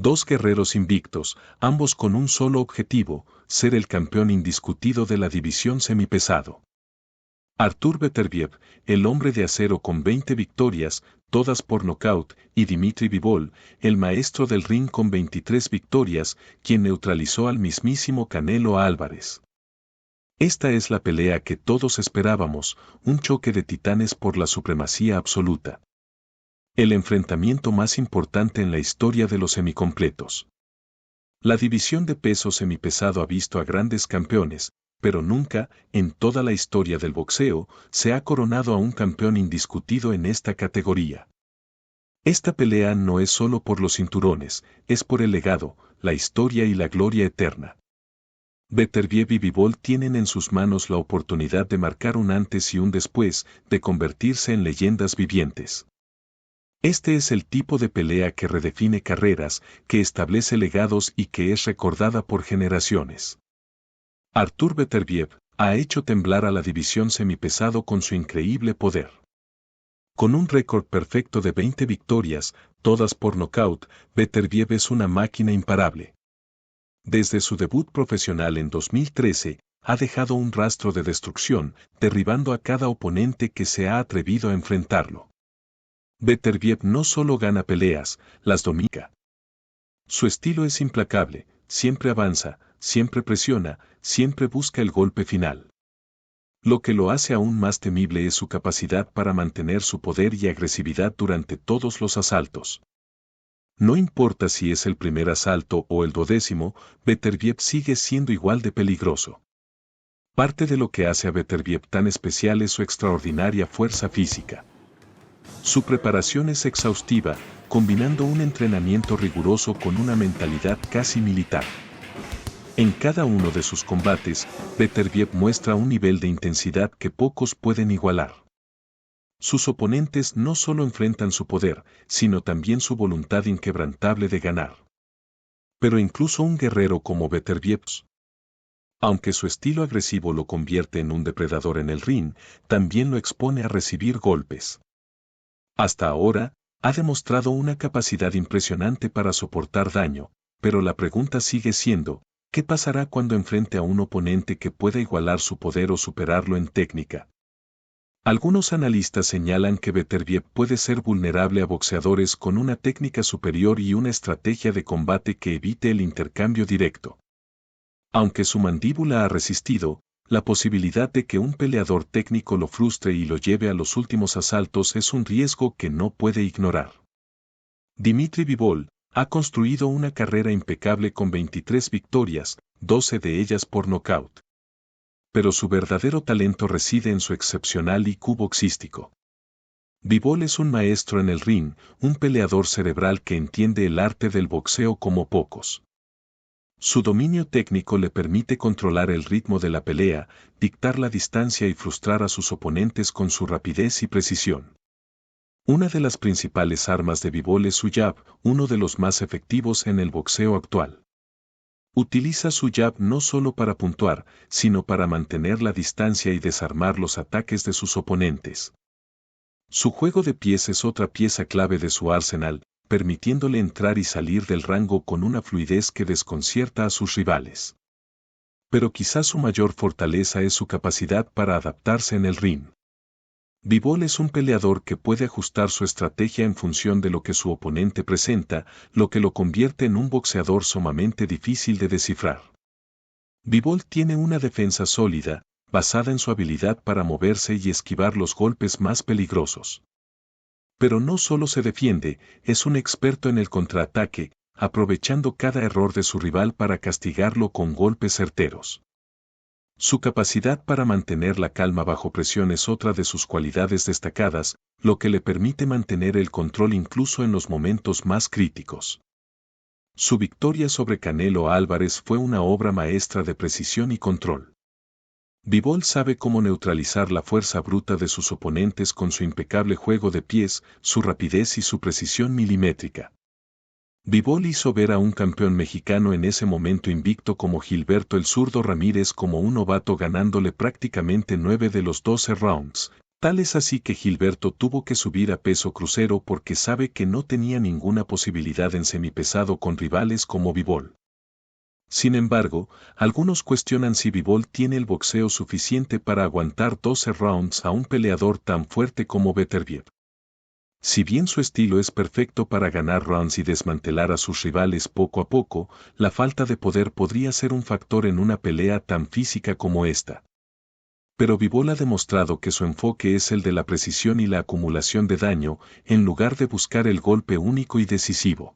Dos guerreros invictos, ambos con un solo objetivo, ser el campeón indiscutido de la división semipesado. Artur Beterbiev, el hombre de acero con 20 victorias, todas por nocaut, y Dmitry Bivol, el maestro del ring con 23 victorias, quien neutralizó al mismísimo Canelo Álvarez. Esta es la pelea que todos esperábamos, un choque de titanes por la supremacía absoluta. El enfrentamiento más importante en la historia de los semicompletos. La división de peso semipesado ha visto a grandes campeones, pero nunca, en toda la historia del boxeo, se ha coronado a un campeón indiscutido en esta categoría. Esta pelea no es solo por los cinturones, es por el legado, la historia y la gloria eterna. Beterbiev y Bivol tienen en sus manos la oportunidad de marcar un antes y un después, de convertirse en leyendas vivientes. Este es el tipo de pelea que redefine carreras, que establece legados y que es recordada por generaciones. Artur Beterbiev ha hecho temblar a la división semipesado con su increíble poder. Con un récord perfecto de 20 victorias, todas por nocaut, Beterbiev es una máquina imparable. Desde su debut profesional en 2013, ha dejado un rastro de destrucción, derribando a cada oponente que se ha atrevido a enfrentarlo. Beterbiev no solo gana peleas, las domina. Su estilo es implacable, siempre avanza, siempre presiona, siempre busca el golpe final. Lo que lo hace aún más temible es su capacidad para mantener su poder y agresividad durante todos los asaltos. No importa si es el primer asalto o el 12º, Beterbiev sigue siendo igual de peligroso. Parte de lo que hace a Beterbiev tan especial es su extraordinaria fuerza física. Su preparación es exhaustiva, combinando un entrenamiento riguroso con una mentalidad casi militar. En cada uno de sus combates, Beterbiev muestra un nivel de intensidad que pocos pueden igualar. Sus oponentes no solo enfrentan su poder, sino también su voluntad inquebrantable de ganar. Pero incluso un guerrero como Beterbiev, aunque su estilo agresivo lo convierte en un depredador en el ring, también lo expone a recibir golpes. Hasta ahora, ha demostrado una capacidad impresionante para soportar daño, pero la pregunta sigue siendo, ¿qué pasará cuando enfrente a un oponente que pueda igualar su poder o superarlo en técnica? Algunos analistas señalan que Beterbiev puede ser vulnerable a boxeadores con una técnica superior y una estrategia de combate que evite el intercambio directo. Aunque su mandíbula ha resistido, la posibilidad de que un peleador técnico lo frustre y lo lleve a los últimos asaltos es un riesgo que no puede ignorar. Dmitry Bivol ha construido una carrera impecable con 23 victorias, 12 de ellas por nocaut. Pero su verdadero talento reside en su excepcional IQ boxístico. Bivol es un maestro en el ring, un peleador cerebral que entiende el arte del boxeo como pocos. Su dominio técnico le permite controlar el ritmo de la pelea, dictar la distancia y frustrar a sus oponentes con su rapidez y precisión. Una de las principales armas de Bivol es su jab, uno de los más efectivos en el boxeo actual. Utiliza su jab no solo para puntuar, sino para mantener la distancia y desarmar los ataques de sus oponentes. Su juego de pies es otra pieza clave de su arsenal, permitiéndole entrar y salir del rango con una fluidez que desconcierta a sus rivales. Pero quizás su mayor fortaleza es su capacidad para adaptarse en el ring. Bivol es un peleador que puede ajustar su estrategia en función de lo que su oponente presenta, lo que lo convierte en un boxeador sumamente difícil de descifrar. Bivol tiene una defensa sólida, basada en su habilidad para moverse y esquivar los golpes más peligrosos. Pero no solo se defiende, es un experto en el contraataque, aprovechando cada error de su rival para castigarlo con golpes certeros. Su capacidad para mantener la calma bajo presión es otra de sus cualidades destacadas, lo que le permite mantener el control incluso en los momentos más críticos. Su victoria sobre Canelo Álvarez fue una obra maestra de precisión y control. Bivol sabe cómo neutralizar la fuerza bruta de sus oponentes con su impecable juego de pies, su rapidez y su precisión milimétrica. Bivol hizo ver a un campeón mexicano en ese momento invicto como Gilberto el Zurdo Ramírez como un novato ganándole prácticamente 9 de los 12 rounds, Tal es así que Gilberto tuvo que subir a peso crucero porque sabe que no tenía ninguna posibilidad en semipesado con rivales como Bivol. Sin embargo, algunos cuestionan si Bivol tiene el boxeo suficiente para aguantar 12 rounds a un peleador tan fuerte como Beterbiev. Si bien su estilo es perfecto para ganar rounds y desmantelar a sus rivales poco a poco, la falta de poder podría ser un factor en una pelea tan física como esta. Pero Bivol ha demostrado que su enfoque es el de la precisión y la acumulación de daño, en lugar de buscar el golpe único y decisivo.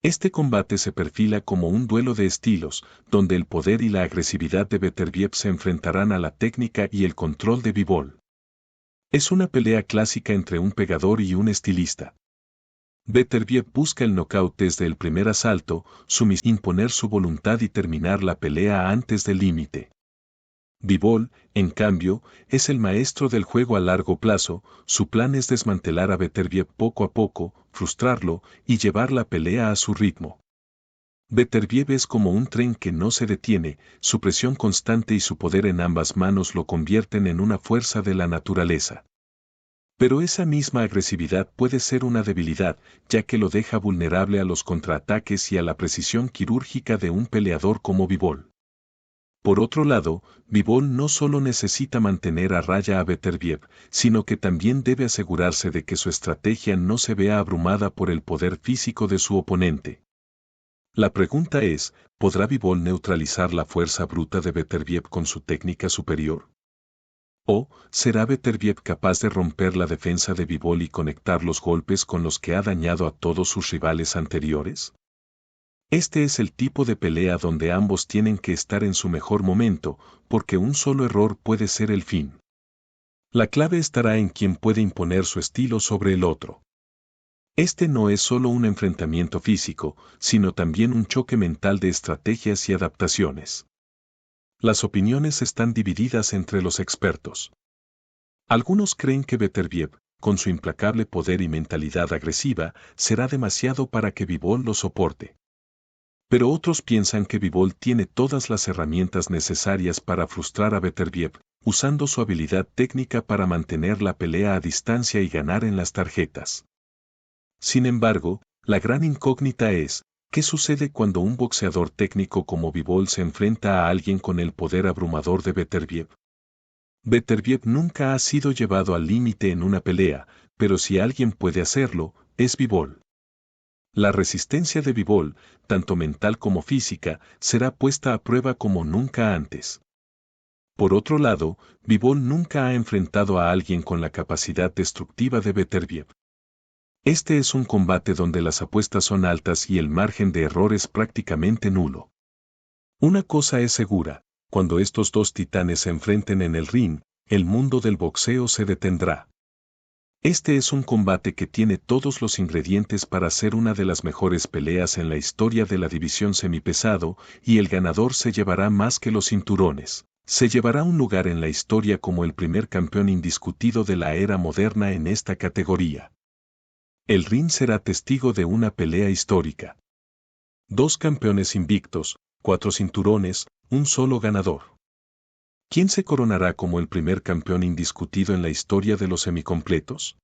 Este combate se perfila como un duelo de estilos, donde el poder y la agresividad de Beterbiev se enfrentarán a la técnica y el control de Bivol. Es una pelea clásica entre un pegador y un estilista. Beterbiev busca el knockout desde el primer asalto, imponer su voluntad y terminar la pelea antes del límite. Bivol, en cambio, es el maestro del juego a largo plazo, su plan es desmantelar a Beterbiev poco a poco, frustrarlo y llevar la pelea a su ritmo. Beterbiev es como un tren que no se detiene, su presión constante y su poder en ambas manos lo convierten en una fuerza de la naturaleza. Pero esa misma agresividad puede ser una debilidad, ya que lo deja vulnerable a los contraataques y a la precisión quirúrgica de un peleador como Bivol. Por otro lado, Bivol no solo necesita mantener a raya a Beterbiev, sino que también debe asegurarse de que su estrategia no se vea abrumada por el poder físico de su oponente. La pregunta es, ¿podrá Bivol neutralizar la fuerza bruta de Beterbiev con su técnica superior? ¿O será Beterbiev capaz de romper la defensa de Bivol y conectar los golpes con los que ha dañado a todos sus rivales anteriores? Este es el tipo de pelea donde ambos tienen que estar en su mejor momento, porque un solo error puede ser el fin. La clave estará en quién puede imponer su estilo sobre el otro. Este no es solo un enfrentamiento físico, sino también un choque mental de estrategias y adaptaciones. Las opiniones están divididas entre los expertos. Algunos creen que Beterbiev, con su implacable poder y mentalidad agresiva, será demasiado para que Bivol lo soporte. Pero otros piensan que Bivol tiene todas las herramientas necesarias para frustrar a Beterbiev, usando su habilidad técnica para mantener la pelea a distancia y ganar en las tarjetas. Sin embargo, la gran incógnita es, ¿qué sucede cuando un boxeador técnico como Bivol se enfrenta a alguien con el poder abrumador de Beterbiev? Beterbiev nunca ha sido llevado al límite en una pelea, pero si alguien puede hacerlo, es Bivol. La resistencia de Bivol, tanto mental como física, será puesta a prueba como nunca antes. Por otro lado, Bivol nunca ha enfrentado a alguien con la capacidad destructiva de Beterbiev. Este es un combate donde las apuestas son altas y el margen de error es prácticamente nulo. Una cosa es segura, cuando estos dos titanes se enfrenten en el ring, el mundo del boxeo se detendrá. Este es un combate que tiene todos los ingredientes para ser una de las mejores peleas en la historia de la división semipesado, y el ganador se llevará más que los cinturones. Se llevará un lugar en la historia como el primer campeón indiscutido de la era moderna en esta categoría. El ring será testigo de una pelea histórica. 2 campeones invictos, 4 cinturones, un solo ganador. ¿Quién se coronará como el primer campeón indiscutido en la historia de los semicompletos?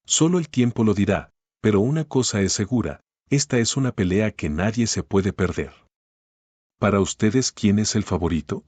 Solo el tiempo lo dirá, pero una cosa es segura, esta es una pelea que nadie se puede perder. Para ustedes, ¿quién es el favorito?